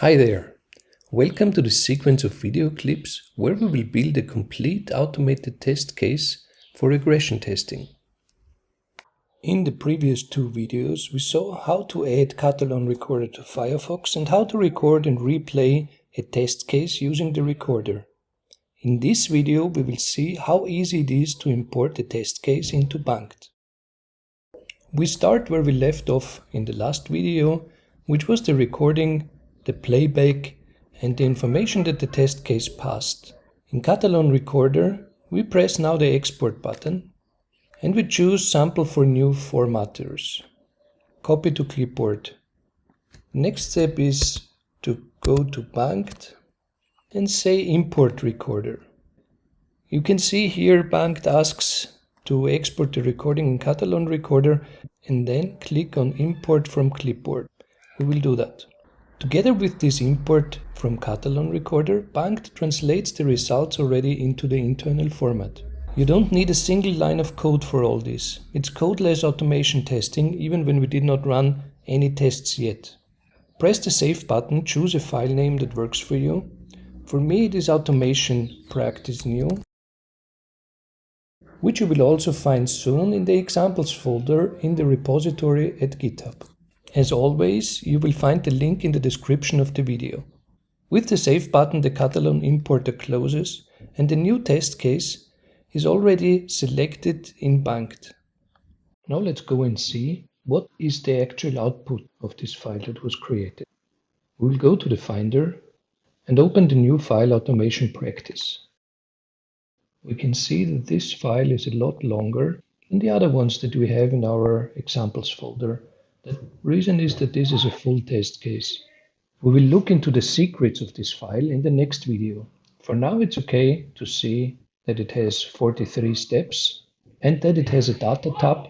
Hi there! Welcome to the sequence of video clips where we will build a complete automated test case for regression testing. In the previous two videos we saw how to add Catalan Recorder to Firefox and how to record and replay a test case using the recorder. In this video we will see how easy it is to import a test case into baangt. We start where we left off in the last video, which was the recording, the playback and the information that the test case passed. In Catalan Recorder, we press now the export button and we choose sample for new formatters. Copy to clipboard. The next step is to go to baangt and say import recorder. You can see here baangt asks to export the recording in Catalan Recorder and then click on import from clipboard. We will do that. Together with this import from Catalan Recorder, baangt translates the results already into the internal format. You don't need a single line of code for all this. It's codeless automation testing even when we did not run any tests yet. Press the Save button, choose a file name that works for you. For me it is automation practice new, which you will also find soon in the examples folder in the repository at GitHub. As always, you will find the link in the description of the video. With the Save button, the Catalan importer closes and the new test case is already selected in baangt. Now let's go and see what is the actual output of this file that was created. We will go to the Finder and open the new file Automation Practice. We can see that this file is a lot longer than the other ones that we have in our examples folder. The reason is that this is a full test case. We will look into the secrets of this file in the next video. For now it's okay to see that it has 43 steps and that it has a data tab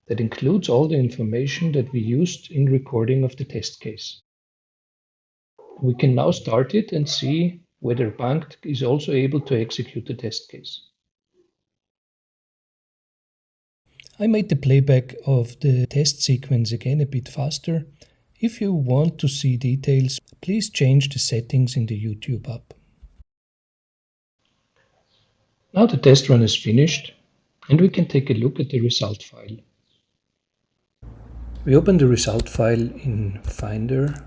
that includes all the information that we used in recording of the test case. We can now start it and see whether baangt is also able to execute the test case. I made the playback of the test sequence again a bit faster. If you want to see details, please change the settings in the YouTube app. Now the test run is finished and we can take a look at the result file. We open the result file in Finder.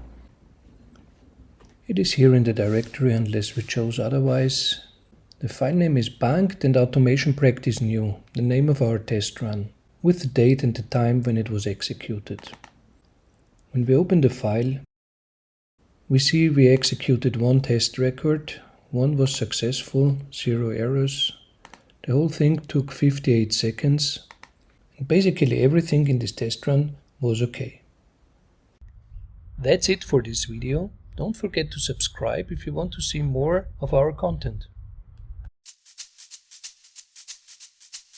It is here in the directory unless we chose otherwise. The file name is baangt and automation practice new, the name of our test run, with the date and the time when it was executed. When we open the file, we see we executed one test record, one was successful, 0 errors. The whole thing took 58 seconds, and basically everything in this test run was okay. That's it for this video. Don't forget to subscribe if you want to see more of our content.